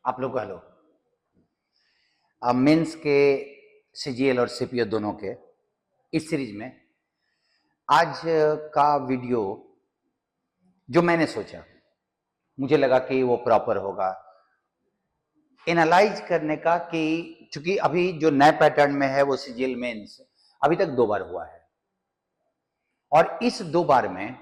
आप लोग hello. Mains के सीजीएल और सीपीओ दोनों के इस सीरीज में आज का वीडियो जो मैंने सोचा, मुझे लगा कि वो प्रॉपर होगा एनालाइज करने का, कि चूंकि अभी जो नए पैटर्न में है वो सीजीएल मेंस अभी तक 2 बार हुआ है और इस 2 बार में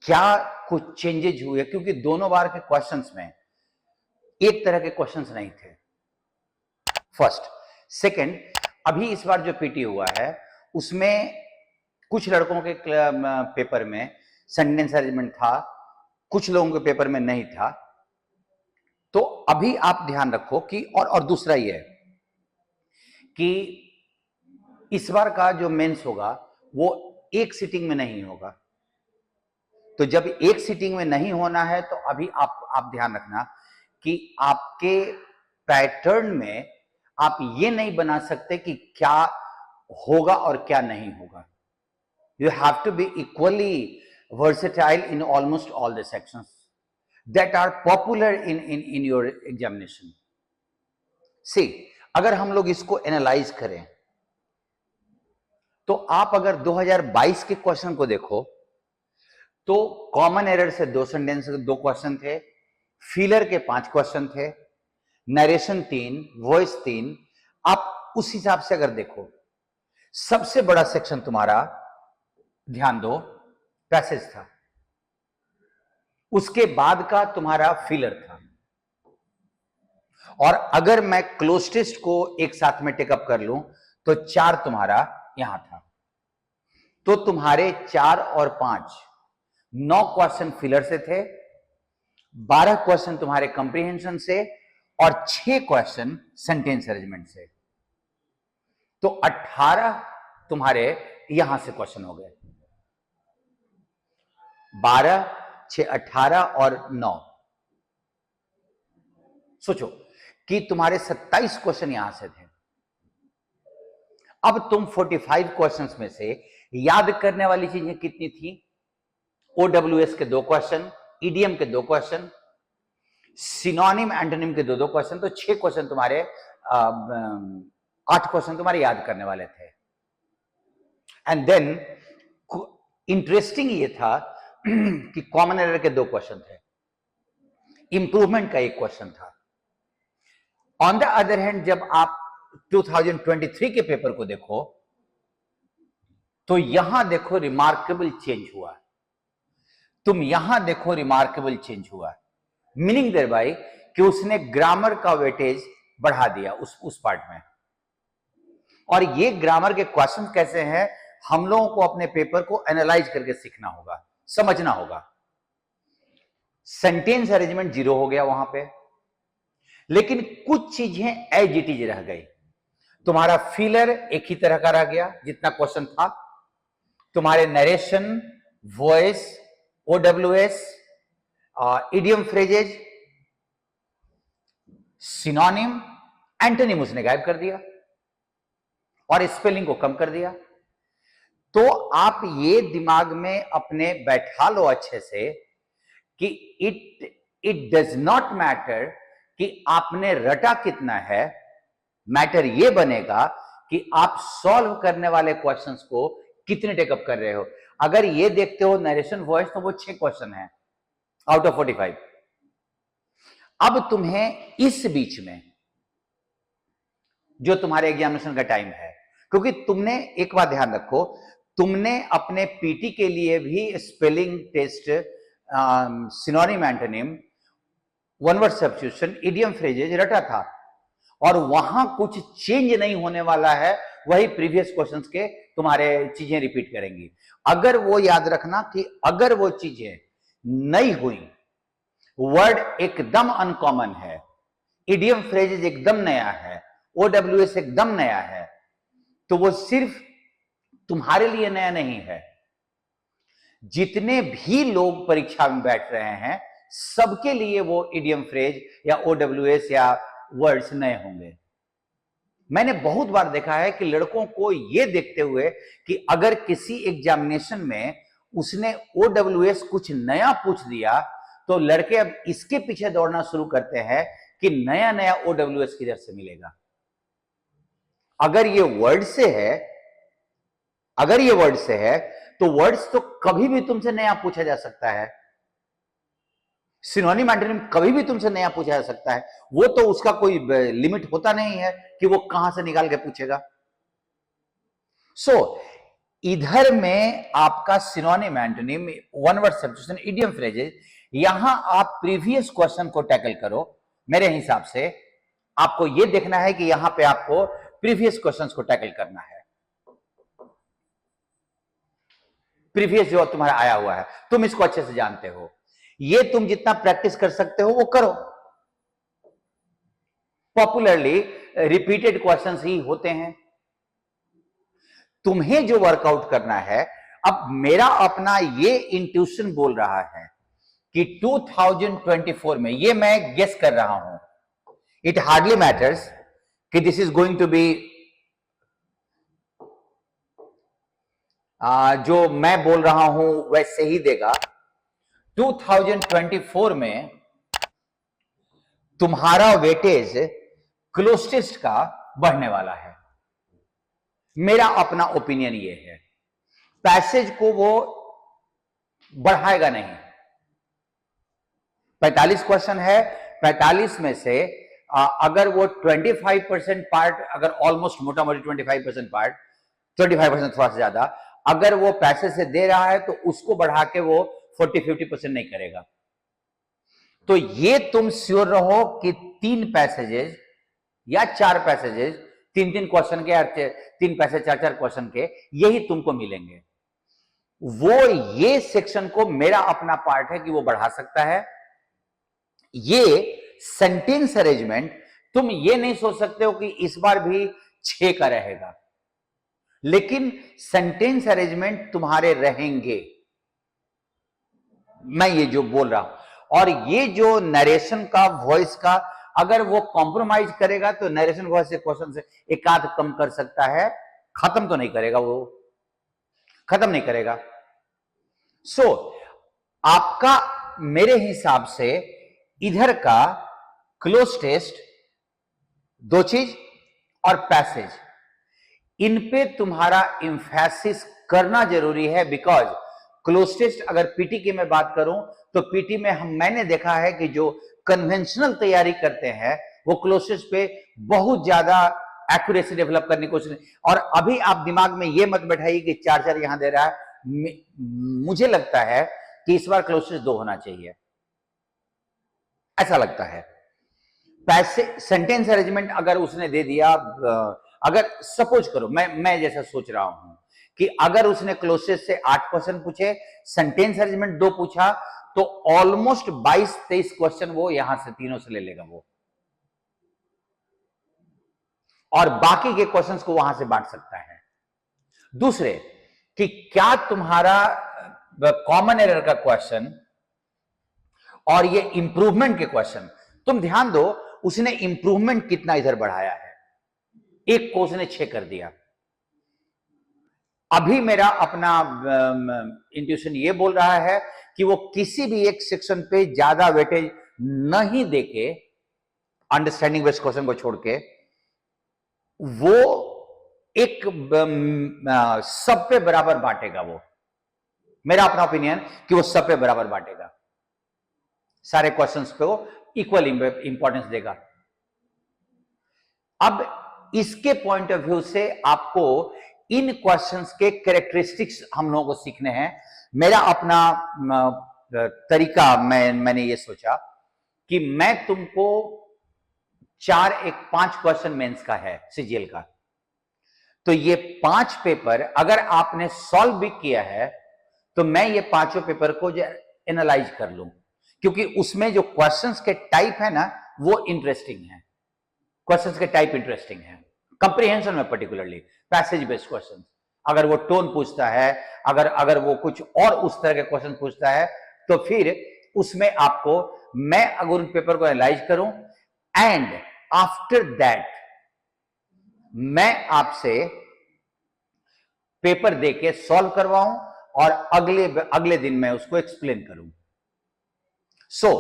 क्या कुछ चेंजेज हुए, क्योंकि दोनों बार के क्वेश्चंस में एक तरह के क्वेश्चंस नहीं थे। फर्स्ट, सेकंड, अभी इस बार जो पीटी हुआ है उसमें कुछ लड़कों के पेपर में सेंटेंस अरेंजमेंट था, कुछ लोगों के पेपर में नहीं था। तो अभी आप ध्यान रखो कि और दूसरा ये है कि इस बार का जो मेंस होगा वो एक सीटिंग में नहीं होगा। तो जब एक सीटिंग में नहीं होना है तो अभी आप ध्यान रखना कि आपके पैटर्न में आप ये नहीं बना सकते कि क्या होगा और क्या नहीं होगा। You have to be equally versatile in almost all the sections that are popular in your examination. See, अगर हम लोग इसको एनालाइज करें तो आप अगर 2022 के क्वेश्चन को देखो तो कॉमन एरर से 2 सेंटेंस के 2 क्वेश्चन थे, फीलर के 5 क्वेश्चन थे, नरेशन 3, वॉइस 3। आप उस हिसाब से अगर देखो, सबसे बड़ा सेक्शन तुम्हारा, ध्यान दो, पैसेज था, उसके बाद का तुम्हारा फीलर था। और अगर मैं क्लोज टेस्ट को एक साथ में टेकअप कर लूं तो 4 तुम्हारा यहां था। तो तुम्हारे 4 और 5 9 क्वेश्चन फीलर से थे, 12 क्वेश्चन तुम्हारे कंप्रीहेंशन से और 6 क्वेश्चन सेंटेंस अरेंजमेंट से। तो 18 तुम्हारे यहां से क्वेश्चन हो गए। 12, 6, 18 और 9। सोचो कि तुम्हारे 27 क्वेश्चन यहां से थे। अब तुम 45 क्वेश्चंस में से याद करने वाली चीजें कितनी थी? OWS के 2 क्वेश्चन, इडियम के 2 क्वेश्चन, सिनोनिम एंटोनिम के 2 क्वेश्चन। तो 6 क्वेश्चन तुम्हारे, 8 क्वेश्चन तुम्हारे याद करने वाले थे। एंड देन इंटरेस्टिंग ये था कि कॉमन एरर के 2 क्वेश्चन थे, इंप्रूवमेंट का 1 क्वेश्चन था। ऑन द अदर हैंड, जब आप 2023 के पेपर को देखो तो यहां देखो रिमार्केबल चेंज हुआ। तुम यहां देखो रिमार्केबल चेंज हुआ, मीनिंग देयर बाय कि उसने ग्रामर का वेटेज बढ़ा दिया उस पार्ट में। और ये ग्रामर के क्वेश्चन कैसे हैं, हम लोगों को अपने पेपर को एनालाइज करके सीखना होगा, समझना होगा। सेंटेंस अरेंजमेंट 0 हो गया वहां पे, लेकिन कुछ चीजें एज इट इज रह गई। तुम्हारा फीलर एक ही तरह का रह गया जितना क्वेश्चन था। तुम्हारे narration, voice, OWS, idiom phrases, synonym, antonym उसने गायब कर दिया और स्पेलिंग को कम कर दिया। तो आप ये दिमाग में अपने बैठा लो अच्छे से कि इट डज नॉट मैटर कि आपने रटा कितना है, मैटर ये बनेगा कि आप सॉल्व करने वाले क्वेश्चंस को कितने टेकअप कर रहे हो। अगर ये देखते हो नरेशन, वॉइस, तो वो 6 क्वेश्चन है आउट ऑफ 45। अब तुम्हें इस बीच में जो तुम्हारे एग्जामिनेशन का टाइम है, क्योंकि तुमने एक बात ध्यान रखो, तुमने अपने पीटी के लिए भी spelling test, synonym antonym, one word substitution, idiom phrases रटा था और वहां कुछ चेंज नहीं होने वाला है। वही प्रीवियस क्वेश्चंस के तुम्हारे चीजें रिपीट करेंगी। अगर वो याद रखना कि अगर वो चीजें नहीं हुई, वर्ड एकदम अनकॉमन है, इडियम फ्रेजेज एकदम नया है, OWS एकदम नया है, तो वो सिर्फ तुम्हारे लिए नया नहीं है, जितने भी लोग परीक्षा में बैठ रहे हैं सबके लिए वो इडियम फ्रेज या OWS या वर्ड्स नए होंगे। मैंने बहुत बार देखा है कि लड़कों को यह देखते हुए कि अगर किसी एग्जामिनेशन में उसने OWS कुछ नया पूछ दिया तो लड़के अब इसके पीछे दौड़ना शुरू करते हैं कि नया नया OWS किधर से मिलेगा। अगर ये वर्ड से है, अगर ये वर्ड से है तो वर्ड्स तो कभी भी तुमसे नया पूछा जा सकता है, सिनोनिम एंटोनिम कभी भी तुमसे नया पूछा जा सकता है, वो तो उसका कोई लिमिट होता नहीं है कि वो कहां से निकाल के पूछेगा। इधर में आपका synonym antonym, one word substitution, idiom phrases, यहां आप प्रीवियस क्वेश्चन को टैकल करो। मेरे हिसाब से आपको यह देखना है कि यहां पे आपको प्रीवियस क्वेश्चंस को टैकल करना है, प्रीवियस जो तुम्हारा आया हुआ है, तुम इसको अच्छे से जानते हो, ये तुम जितना प्रैक्टिस कर सकते हो वो करो। पॉपुलरली रिपीटेड क्वेश्चंस ही होते हैं। तुम्हें जो वर्कआउट करना है, अब मेरा अपना ये इंट्यूशन बोल रहा है कि 2024 में, ये मैं गेस कर रहा हूं, इट हार्डली मैटर्स कि this is going to be जो मैं बोल रहा हूं वैसे ही देगा। 2024 में तुम्हारा वेटेज क्लोजेस्ट का बढ़ने वाला है, मेरा अपना ओपिनियन ये है। पैसेज को वो बढ़ाएगा नहीं। 45 क्वेश्चन है, 45 में से अगर वो 25% पार्ट, अगर ऑलमोस्ट मोटा मोटी 25% पार्ट, 25% थोड़ा सा ज्यादा अगर वो पैसेज से दे रहा है तो उसको बढ़ा के वो 40-50% नहीं करेगा। तो ये तुम श्योर रहो कि 3 पैसेजेस या 4 पैसेजेस, 3-3 क्वेश्चन के, 3 पैसेज 4-4 क्वेश्चन के, यही तुमको मिलेंगे। वो ये सेक्शन को मेरा अपना पार्ट है कि वो बढ़ा सकता है। ये सेंटेंस अरेंजमेंट तुम ये नहीं सोच सकते हो कि इस बार भी 6 का रहेगा, लेकिन सेंटेंस अरेंजमेंट तुम्हारे रहेंगे, मैं ये जो बोल रहा हूं। और ये जो नरेशन का, वॉइस का, अगर वो कॉम्प्रोमाइज करेगा तो नरेशन वॉइस से क्वेश्चन से एक आध कम कर सकता है, खत्म तो नहीं करेगा, वो खत्म नहीं करेगा। आपका मेरे हिसाब से इधर का क्लोज टेस्ट, 2 चीज और पैसेज, इन पे तुम्हारा इंफेसिस करना जरूरी है। बिकॉज क्लोज टेस्ट, अगर पीटी की मैं बात करूं तो पीटी में मैंने देखा है कि जो कन्वेंशनल तैयारी करते हैं वो क्लोज टेस्ट पे बहुत ज्यादा एक्यूरेसी डेवलप करने की कोशिश। और अभी आप दिमाग में ये मत बैठाइए कि 4-4 यहां दे रहा है। मुझे लगता है कि इस बार क्लोज टेस्ट 2 होना चाहिए, ऐसा लगता है। पैसे सेंटेंस अरेंजमेंट अगर उसने दे दिया, अगर सपोज करो मैं जैसा सोच रहा हूं कि अगर उसने क्लोजेस्ट से 8 क्वेश्चन पूछे, सेंटेंस अरेंजमेंट 2 पूछा, तो ऑलमोस्ट 22-23 क्वेश्चन वो यहां से तीनों से ले लेगा वो, और बाकी के क्वेश्चंस को वहां से बांट सकता है। दूसरे कि क्या तुम्हारा कॉमन एरर का क्वेश्चन और ये इंप्रूवमेंट के क्वेश्चन, तुम ध्यान दो उसने इंप्रूवमेंट कितना इधर बढ़ाया है, एक को उसने 6 कर दिया। अभी मेरा अपना इंट्यूशन ये बोल रहा है कि वो किसी भी एक सेक्शन पे ज्यादा वेटेज नहीं देके, अंडरस्टैंडिंग बेस्ड क्वेश्चन को छोड़ के, वो एक सब पे बराबर बांटेगा। वो मेरा अपना ओपिनियन कि वो सब पे बराबर बांटेगा, सारे क्वेश्चंस पे वो इक्वल इंपॉर्टेंस देगा। अब इसके पॉइंट ऑफ व्यू से आपको इन क्वेश्चंस के कैरेक्टरिस्टिक्स हम लोगों को सीखने हैं। मेरा अपना तरीका, मैंने ये सोचा कि मैं तुमको 5 क्वेश्चन मेंस का है, सीजीएल का, तो ये 5 पेपर अगर आपने सॉल्व भी किया है तो मैं ये 5 पेपर को एनालाइज कर लूं, क्योंकि उसमें जो क्वेश्चंस के टाइप है ना वो इंटरेस्टिंग है, क्वेश्चंस के टाइप इंटरेस्टिंग है। कंप्रीहेंशन में पर्टिकुलरली पैसेज बेस्ड क्वेश्चन, अगर वो टोन पूछता है, अगर वो कुछ और उस तरह के क्वेश्चन पूछता है, तो फिर उसमें आपको, मैं अगर उन पेपर को एनालाइज करूं एंड आफ्टर दैट मैं आपसे पेपर देके सॉल्व करवाऊं और अगले दिन मैं उसको एक्सप्लेन करूं। सो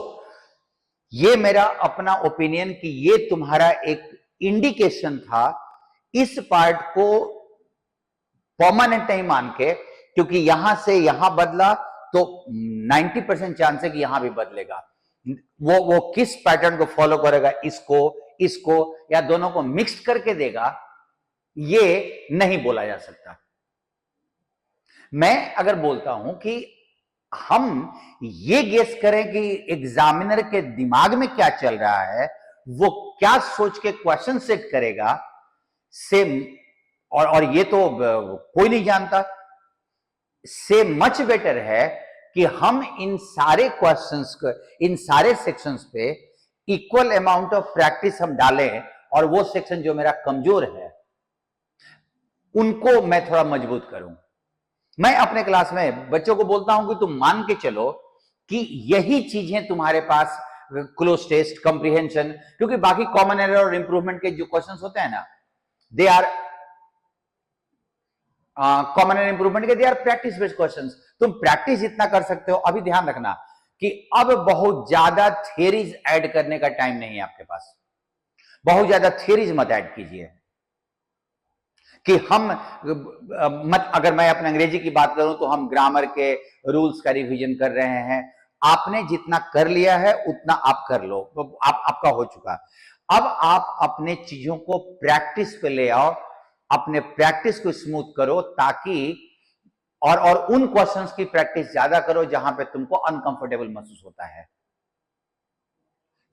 ये मेरा अपना ओपिनियन कि ये तुम्हारा एक इंडिकेशन था, इस पार्ट को परमानेंट नहीं मान के, क्योंकि यहां से यहां बदला तो 90% चांस है कि यहां भी बदलेगा। वो किस पैटर्न को फॉलो करेगा, इसको या दोनों को मिक्स करके देगा, ये नहीं बोला जा सकता। मैं अगर बोलता हूं कि हम ये गेस करें कि एग्जामिनर के दिमाग में क्या चल रहा है, वो क्या सोच के क्वेश्चन सेट करेगा, से और ये तो कोई नहीं जानता, से मच बेटर है कि हम इन सारे क्वेश्चंस को, इन सारे सेक्शंस पे इक्वल अमाउंट ऑफ प्रैक्टिस हम डालें, और वो सेक्शन जो मेरा कमजोर है उनको मैं थोड़ा मजबूत करूं। मैं अपने क्लास में बच्चों को बोलता हूं कि तुम मान के चलो कि यही चीजें तुम्हारे पास क्लोज टेस्ट, कॉम्प्रिहेंशन, क्योंकि बाकी कॉमन एरर और इंप्रूवमेंट के जो क्वेश्चंस होते हैं ना, they are common error improvement के, they are practice based questions. तुम प्रैक्टिस जितना कर सकते हो। अभी ध्यान रखना कि अब बहुत ज्यादा थियरीज ऐड करने का टाइम नहीं है आपके पास। बहुत ज्यादा थियरीज मत ऐड कीजिए कि हम मत, अगर मैं अपने अंग्रेजी की बात करूं तो हम ग्रामर के रूल्स का रिवीजन कर रहे हैं। आपने जितना कर लिया है उतना आप कर लो, आपका हो चुका। अब आप अपने चीजों को प्रैक्टिस पे ले आओ, अपने प्रैक्टिस को स्मूथ करो, ताकि और उन क्वेश्चंस की प्रैक्टिस ज्यादा करो जहां पे तुमको अनकंफर्टेबल महसूस होता है।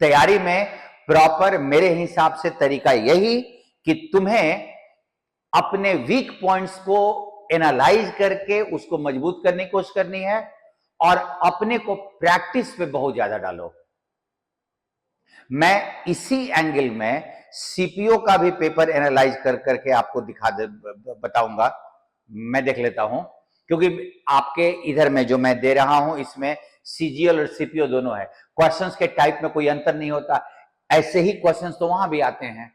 तैयारी में प्रॉपर मेरे हिसाब से तरीका यही कि तुम्हें अपने वीक पॉइंट्स को एनालाइज करके उसको मजबूत करने की कोशिश करनी है, और अपने को प्रैक्टिस पे बहुत ज्यादा डालो। मैं इसी एंगल में सीपीओ का भी पेपर एनालाइज कर करके आपको बताऊंगा। मैं देख लेता हूं, क्योंकि आपके इधर में जो मैं दे रहा हूं इसमें सीजीएल और सीपीओ दोनों है। क्वेश्चंस के टाइप में कोई अंतर नहीं होता, ऐसे ही क्वेश्चंस तो वहां भी आते हैं।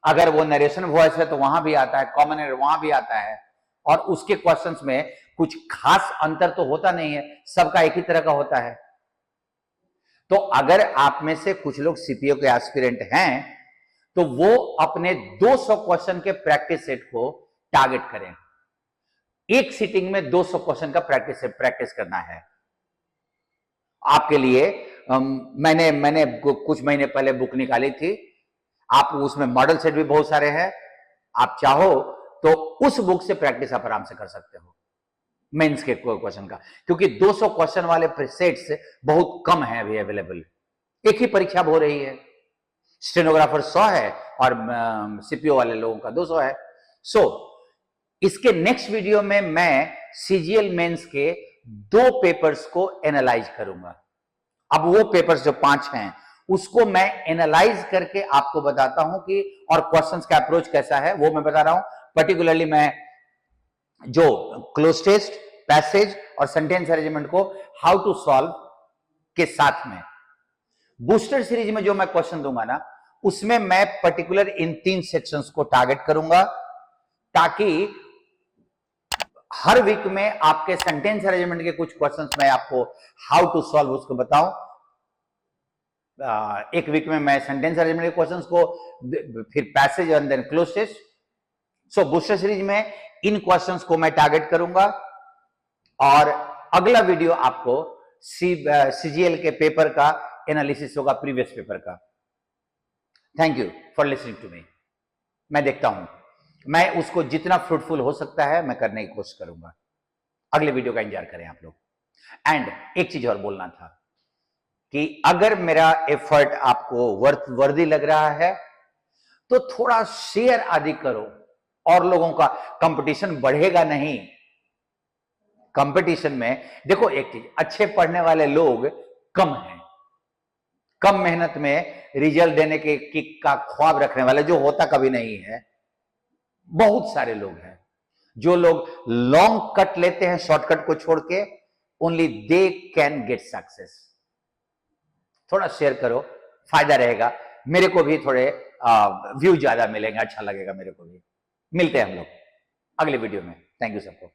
अगर वो नरेशन वॉइस है तो वहां भी आता है, कॉमन एरर वहां भी आता है, और उसके क्वेश्चंस में कुछ खास अंतर तो होता नहीं है, सबका एक ही तरह का होता है। तो अगर आप में से कुछ लोग सीपीओ के एस्पिरेंट हैं तो वो अपने 200 क्वेश्चन के प्रैक्टिस सेट को टारगेट करें। एक सीटिंग में 200 क्वेश्चन का प्रैक्टिस करना है आपके लिए। मैंने कुछ महीने पहले बुक निकाली थी, आप उसमें मॉडल सेट भी बहुत सारे हैं। आप चाहो तो उस बुक से प्रैक्टिस आप आराम से कर सकते हो मेंस के क्वेश्चन का, क्योंकि 200 क्वेश्चन वाले सेट्स बहुत कम है अभी अवेलेबल। एक ही परीक्षा हो रही है, स्टेनोग्राफर 100 है और सीपीओ वाले लोगों का 200 है। सो इसके नेक्स्ट वीडियो में मैं सीजीएल मेंस के 2 पेपर्स को एनालाइज करूंगा। अब वो पेपर्स जो 5 हैं उसको मैं एनालाइज करके आपको बताता हूं कि, और क्वेश्चंस का अप्रोच कैसा है वो मैं बता रहा हूं। पर्टिकुलरली मैं जो क्लोज टेस्ट, पैसेज और सेंटेंस अरेंजमेंट को हाउ टू सॉल्व के साथ में बूस्टर सीरीज में जो मैं क्वेश्चन दूंगा ना, उसमें मैं पर्टिकुलर इन 3 सेक्शंस को टारगेट करूंगा, ताकि हर वीक में आपके सेंटेंस अरेंजमेंट के कुछ क्वेश्चंस मैं आपको हाउ टू सॉल्व उसको बताऊं। एक वीक में मैं सेंटेंस अरेंजमेंट के क्वेश्चंस को, फिर passage and then cloze test. So booster series में इन क्वेश्चंस को मैं टारगेट करूंगा, और अगला वीडियो आपको सीजीएल के पेपर का एनालिसिस होगा, प्रीवियस पेपर का। Thank you for listening to me. मैं देखता हूं, मैं उसको जितना फ्रूटफुल हो सकता है मैं करने की कोशिश करूंगा। अगले वीडियो का इंतजार करें आप लोग। एंड एक चीज और बोलना था कि अगर मेरा एफर्ट आपको वर्दी लग रहा है तो थोड़ा शेयर आदि करो, और लोगों का कंपटीशन बढ़ेगा नहीं। कंपटीशन में देखो एक चीज, अच्छे पढ़ने वाले लोग कम हैं। कम मेहनत में रिजल्ट देने के का ख्वाब रखने वाले, जो होता कभी नहीं है, बहुत सारे लोग हैं। जो लोग लॉन्ग कट लेते हैं शॉर्टकट को छोड़ के, only they can get success. थोड़ा शेयर करो, फायदा रहेगा। मेरे को भी थोड़े व्यू ज्यादा मिलेंगे, अच्छा लगेगा मेरे को भी। मिलते हैं हम लोग अगले वीडियो में। थैंक यू सबको।